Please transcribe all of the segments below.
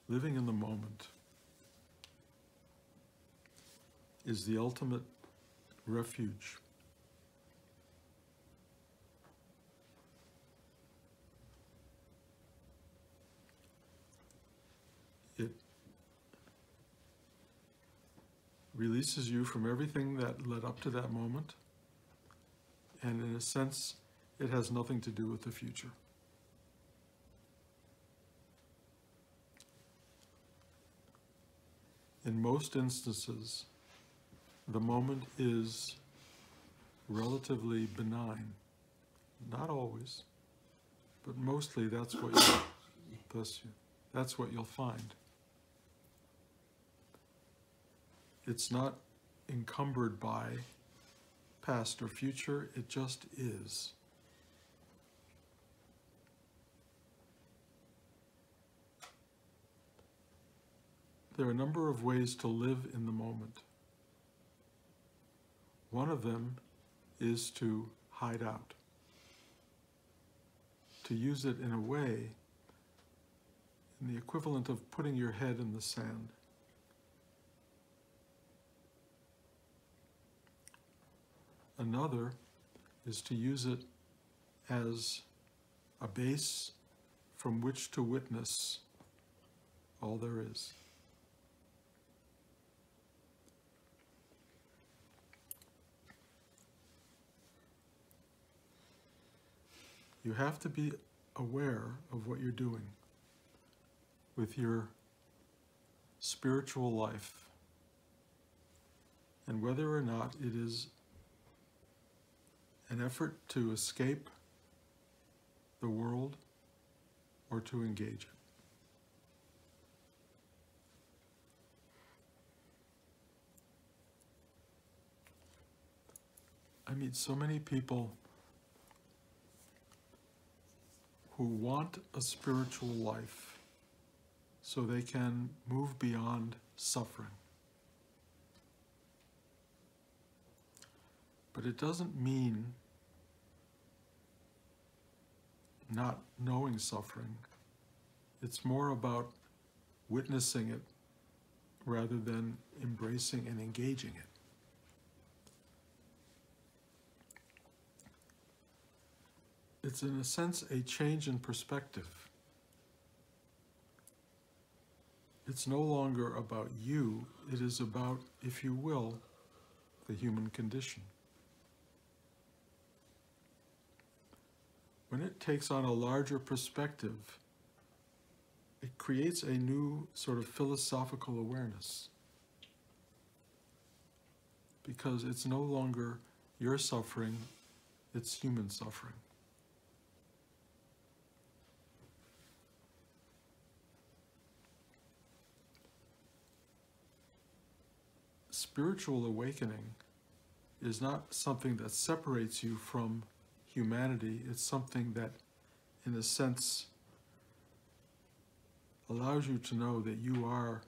Living in the moment is the ultimate refuge. It releases you from everything that led up to that moment, and in a sense, it has nothing to do with the future. In most instances, the moment is relatively benign. Not always, but mostly that's what you'll find. It's not encumbered by past or future, it just is. There are a number of ways to live in the moment. One of them is to hide out, to use it in a way, in the equivalent of putting your head in the sand. Another is to use it as a base from which to witness all there is. You have to be aware of what you're doing with your spiritual life and whether or not it is an effort to escape the world or to engage it. I meet so many people who want a spiritual life so they can move beyond suffering. But it doesn't mean not knowing suffering. It's more about witnessing it rather than embracing and engaging it. It's in a sense a change in perspective. It's no longer about you, it is about, if you will, the human condition. When it takes on a larger perspective, it creates a new sort of philosophical awareness. Because it's no longer your suffering, it's human suffering. Spiritual awakening is not something that separates you from humanity. It's something that, in a sense, allows you to know that you are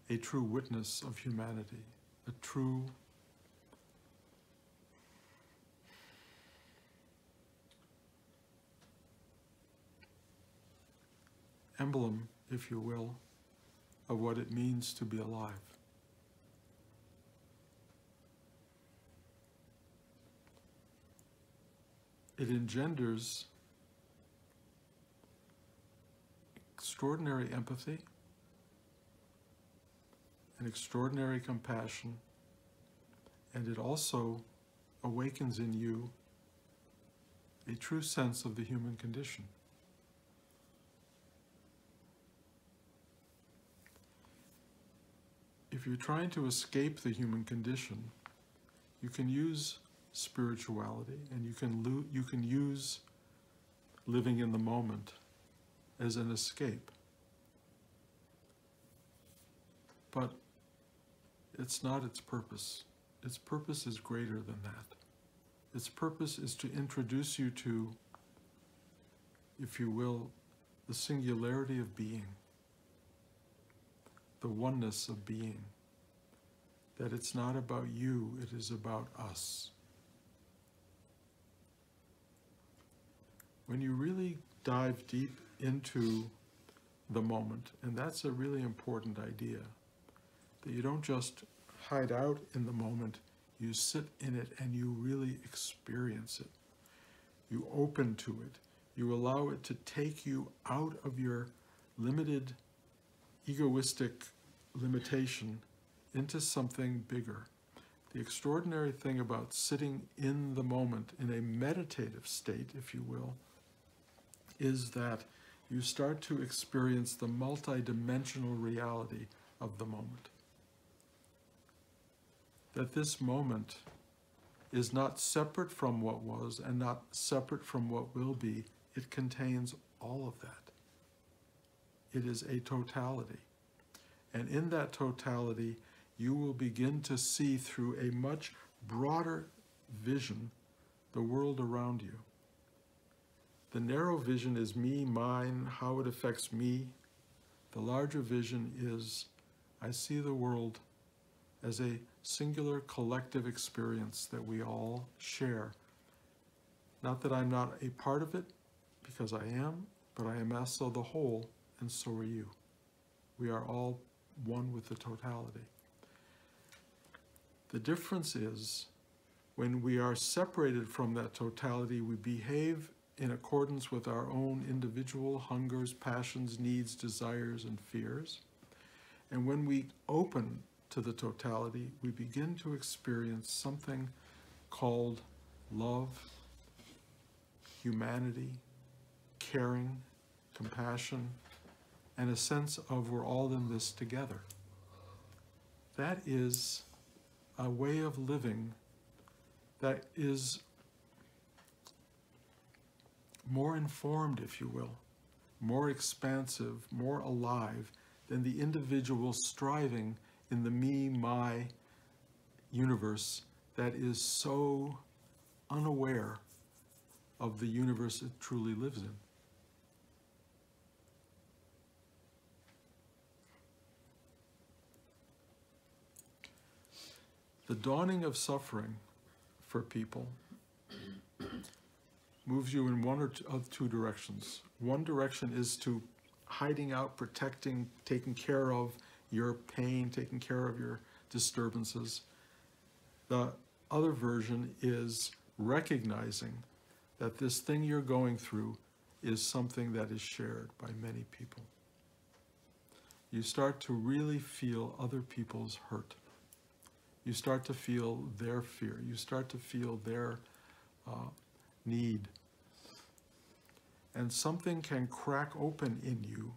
a true witness of humanity, a true emblem, if you will, of what it means to be alive. It engenders extraordinary empathy and extraordinary compassion, and it also awakens in you a true sense of the human condition. If you're trying to escape the human condition, you can use spirituality, and you can use living in the moment as an escape. But it's not its purpose. Its purpose is greater than that. Its purpose is to introduce you to, if you will, the singularity of being, the oneness of being, that it's not about you, it is about us. When you really dive deep into the moment. And that's a really important idea, that you don't just hide out in the moment, you sit in it and you really experience it. You open to it. You allow it to take you out of your limited, egoistic limitation into something bigger. The extraordinary thing about sitting in the moment, in a meditative state, if you will, is that you start to experience the multidimensional reality of the moment. That this moment is not separate from what was and not separate from what will be. It contains all of that. It is a totality. And in that totality, you will begin to see through a much broader vision the world around you. The narrow vision is me, mine, how it affects me. The larger vision is I see the world as a singular collective experience that we all share. Not that I'm not a part of it, because I am, but I am also the whole, and so are you. We are all one with the totality. The difference is, when we are separated from that totality, we behave in accordance with our own individual hungers, passions, needs, desires, and fears. And when we open to the totality, we begin to experience something called love, humanity, caring, compassion, and a sense of we're all in this together. That is a way of living that is more informed, if you will, more expansive, more alive than the individual striving in the me, my universe that is so unaware of the universe it truly lives in. The dawning of suffering for people moves you in one of two directions. One direction is to hiding out, protecting, taking care of your pain, taking care of your disturbances. The other version is recognizing that this thing you're going through is something that is shared by many people. You start to really feel other people's hurt. You start to feel their fear. You start to feel their need. And something can crack open in you,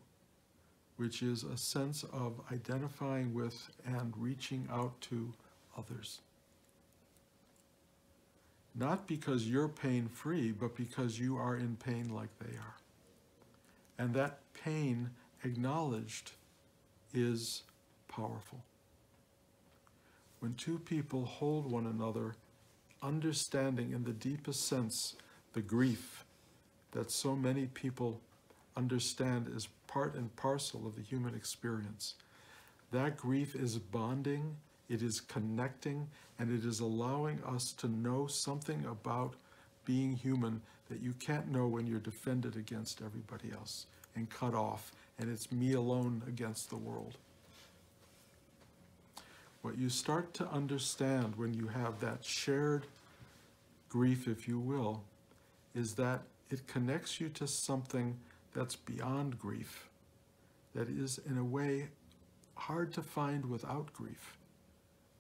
which is a sense of identifying with and reaching out to others. Not because you're pain-free, but because you are in pain like they are. And that pain acknowledged is powerful. When two people hold one another, understanding in the deepest sense the grief that so many people understand as part and parcel of the human experience, that grief is bonding, it is connecting, and it is allowing us to know something about being human that you can't know when you're defended against everybody else and cut off, and it's me alone against the world. What you start to understand when you have that shared grief, if you will, is that it connects you to something that's beyond grief, that is, in a way, hard to find without grief,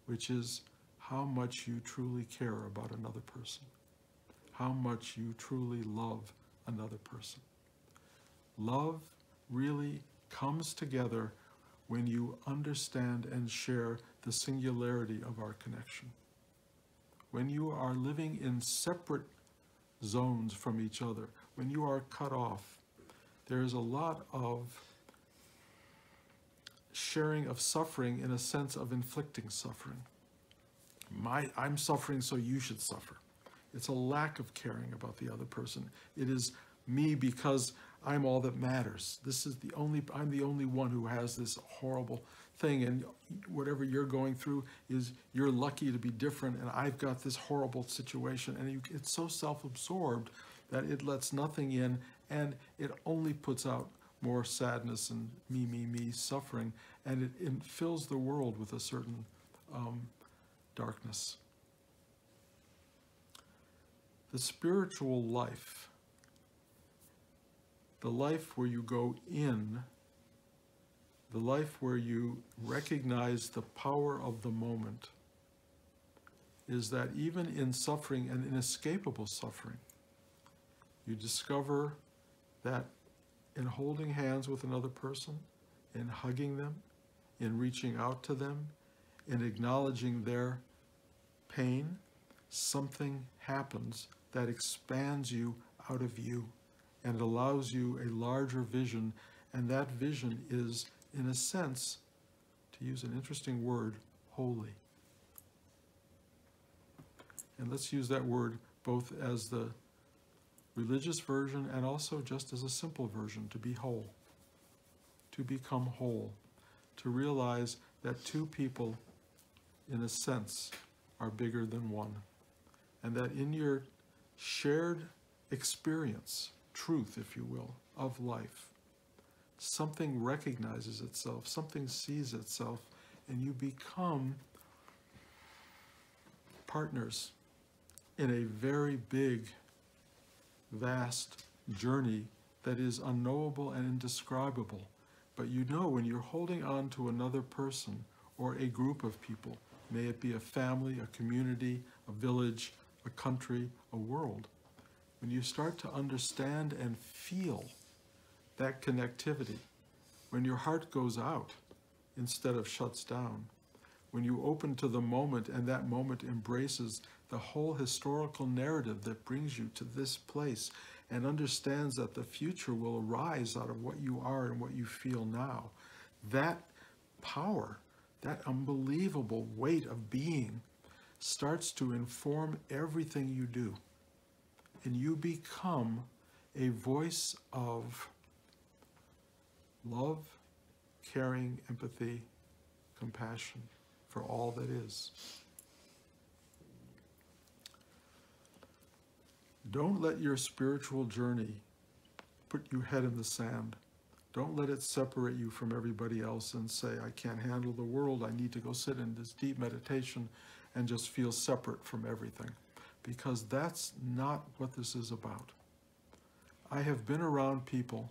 which is how much you truly care about another person, how much you truly love another person. Love really comes together when you understand and share the singularity of our connection. When you are living in separate zones from each other, when you are cut off, there is a lot of sharing of suffering in a sense of inflicting suffering. I'm suffering, so you should suffer. It's a lack of caring about the other person. It is me because I'm all that matters. I'm the only one who has this horrible thing, and whatever you're going through is you're lucky to be different, and I've got this horrible situation. And it's so self-absorbed that it lets nothing in, and it only puts out more sadness and me, suffering, and it fills the world with a certain darkness. The spiritual life, the life where you go in, the life where you recognize the power of the moment, is that even in suffering and inescapable suffering, you discover that in holding hands with another person, in hugging them, in reaching out to them, in acknowledging their pain, something happens that expands you out of you and allows you a larger vision, and that vision is, in a sense, to use an interesting word, holy. And let's use that word both as the religious version and also just as a simple version, to be whole, to become whole, to realize that two people, in a sense, are bigger than one, and that in your shared experience, truth, if you will, of life, something recognizes itself, something sees itself, and you become partners in a very big, vast journey that is unknowable and indescribable. But you know, when you're holding on to another person or a group of people, may it be a family, a community, a village, a country, a world, when you start to understand and feel that connectivity, when your heart goes out instead of shuts down, when you open to the moment and that moment embraces the whole historical narrative that brings you to this place and understands that the future will arise out of what you are and what you feel now, that power, that unbelievable weight of being starts to inform everything you do. And you become a voice of love, caring, empathy, compassion for all that is. Don't let your spiritual journey put your head in the sand. Don't let it separate you from everybody else and say, I can't handle the world, I need to go sit in this deep meditation and just feel separate from everything. Because that's not what this is about. I have been around people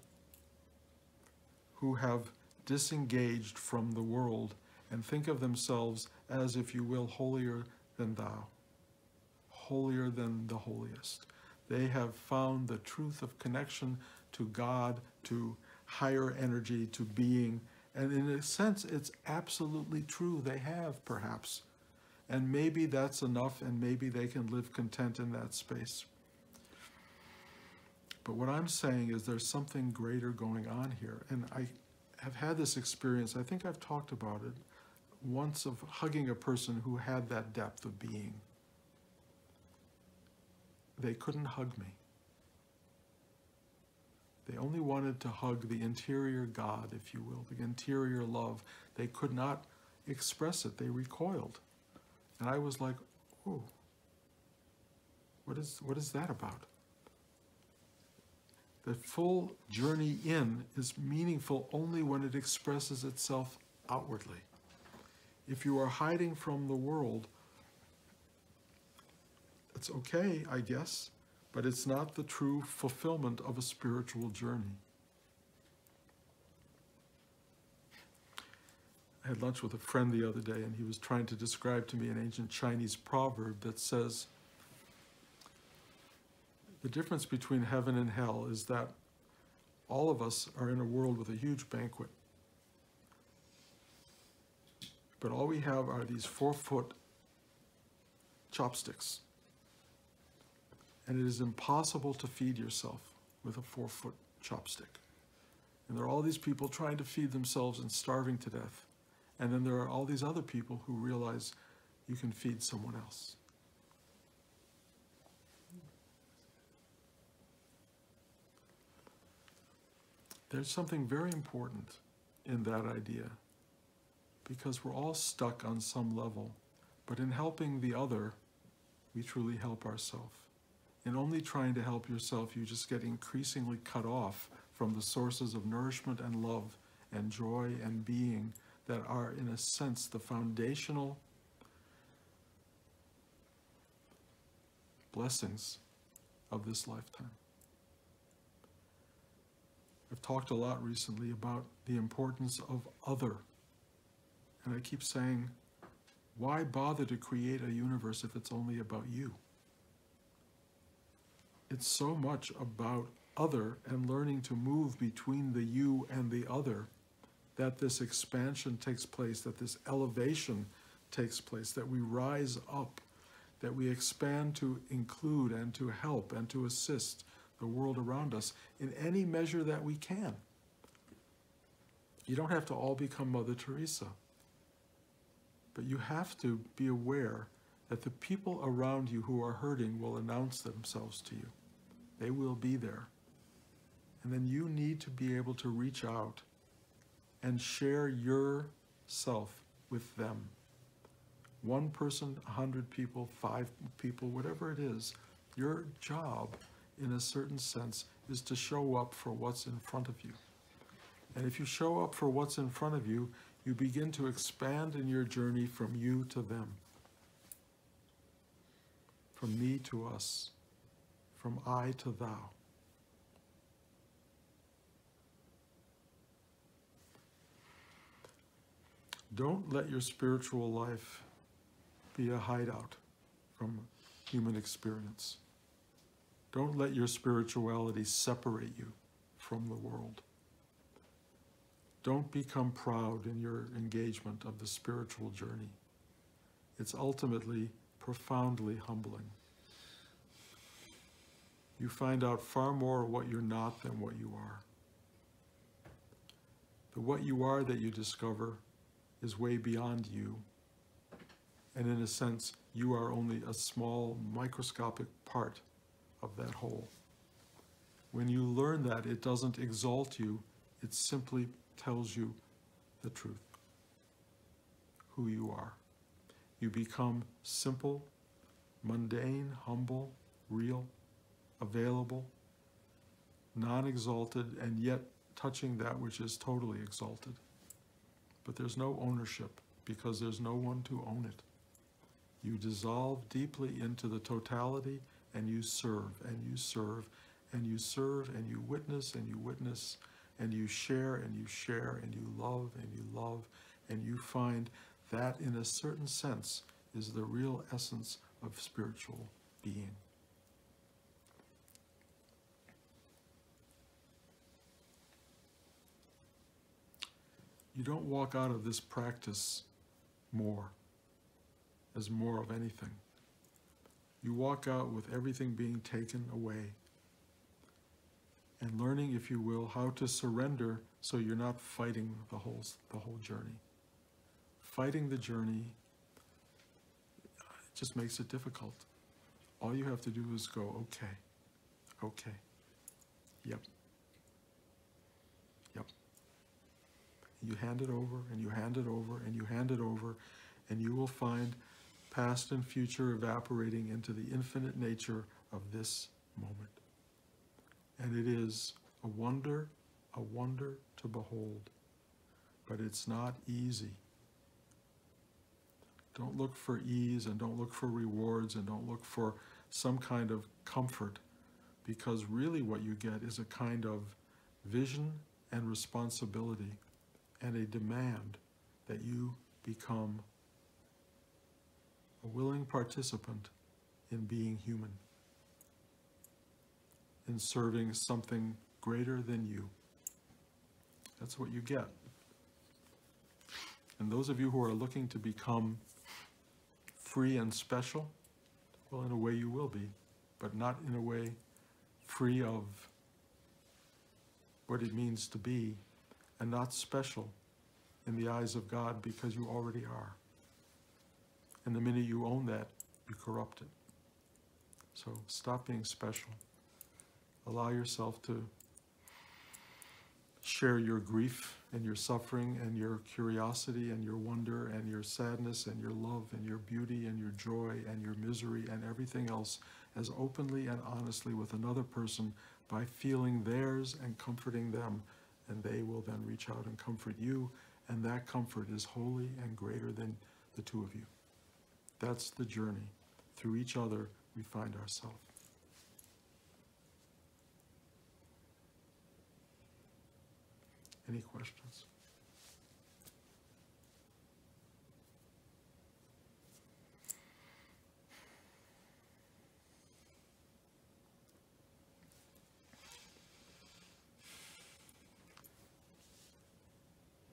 who have disengaged from the world and think of themselves as, if you will, holier than thou, holier than the holiest. They have found the truth of connection to God, to higher energy, to being, and in a sense, it's absolutely true. They have, perhaps. And maybe that's enough, and maybe they can live content in that space. But what I'm saying is there's something greater going on here. And I have had this experience, I think I've talked about it once, of hugging a person who had that depth of being. They couldn't hug me. They only wanted to hug the interior God, if you will, the interior love. They could not express it. They recoiled. And I was like, oh, what is that about? The full journey in is meaningful only when it expresses itself outwardly. If you are hiding from the world, it's okay, I guess, but it's not the true fulfillment of a spiritual journey. I had lunch with a friend the other day, and he was trying to describe to me an ancient Chinese proverb that says, the difference between heaven and hell is that all of us are in a world with a huge banquet. But all we have are these 4-foot chopsticks. And it is impossible to feed yourself with a 4-foot chopstick. And there are all these people trying to feed themselves and starving to death. And then there are all these other people who realize you can feed someone else. There's something very important in that idea, because we're all stuck on some level, but in helping the other, we truly help ourselves. In only trying to help yourself, you just get increasingly cut off from the sources of nourishment and love and joy and being that are, in a sense, the foundational blessings of this lifetime. I've talked a lot recently about the importance of other. And I keep saying, why bother to create a universe if it's only about you? It's so much about other and learning to move between the you and the other that this expansion takes place, that this elevation takes place, that we rise up, that we expand to include and to help and to assist the world around us in any measure that we can. You don't have to all become Mother Teresa, but you have to be aware that the people around you who are hurting will announce themselves to you. They will be there. And then you need to be able to reach out and share yourself with them. One person, 100 people, 5 people, whatever it is, your job, in a certain sense, is to show up for what's in front of you. And if you show up for what's in front of you, you begin to expand in your journey from you to them, from me to us, from I to thou. Don't let your spiritual life be a hideout from human experience. Don't let your spirituality separate you from the world. Don't become proud in your engagement of the spiritual journey. It's ultimately profoundly humbling. You find out far more what you're not than what you are. The what you are that you discover is way beyond you. And in a sense, you are only a small microscopic part of that whole. When you learn that, it doesn't exalt you, it simply tells you the truth, who you are. You become simple, mundane, humble, real, available, non-exalted, and yet touching that which is totally exalted. But there's no ownership because there's no one to own it. You dissolve deeply into the totality and you serve and you serve and you serve and you witness and you witness and you share and you share and you love and you love and you find that in a certain sense is the real essence of spiritual being. You don't walk out of this practice as more of anything. You walk out with everything being taken away and learning, if you will, how to surrender so you're not fighting the whole journey. Fighting the journey just makes it difficult. All you have to do is go, okay, yep. You hand it over, and you hand it over, and you hand it over, and you will find past and future evaporating into the infinite nature of this moment. And it is a wonder to behold. But it's not easy. Don't look for ease, and don't look for rewards, and don't look for some kind of comfort, because really what you get is a kind of vision and responsibility and a demand that you become a willing participant in being human, in serving something greater than you. That's what you get. And those of you who are looking to become free and special, well, in a way you will be, but not in a way free of what it means to be, and not special in the eyes of God, because you already are. And the minute you own that, you corrupt it. So stop being special. Allow yourself to share your grief and your suffering and your curiosity and your wonder and your sadness and your love and your beauty and your joy and your misery and everything else as openly and honestly with another person by feeling theirs and comforting them, and they will then reach out and comfort you, and that comfort is holy and greater than the two of you. That's the journey. Through each other, we find ourselves. Any questions?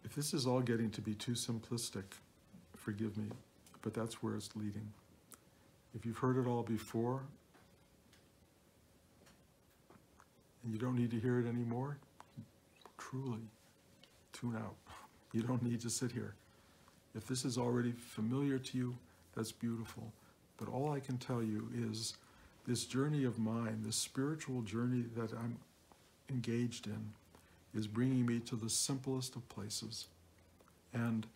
If this is all getting to be too simplistic, forgive me, but that's where it's leading. If you've heard it all before, and you don't need to hear it anymore, truly, tune out. You don't need to sit here. If this is already familiar to you, that's beautiful. But all I can tell you is this journey of mine, this spiritual journey that I'm engaged in, is bringing me to the simplest of places. And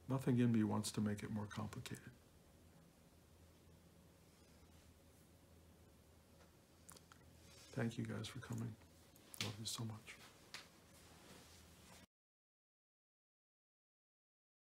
nothing in me wants to make it more complicated. Thank you guys for coming. Love you so much.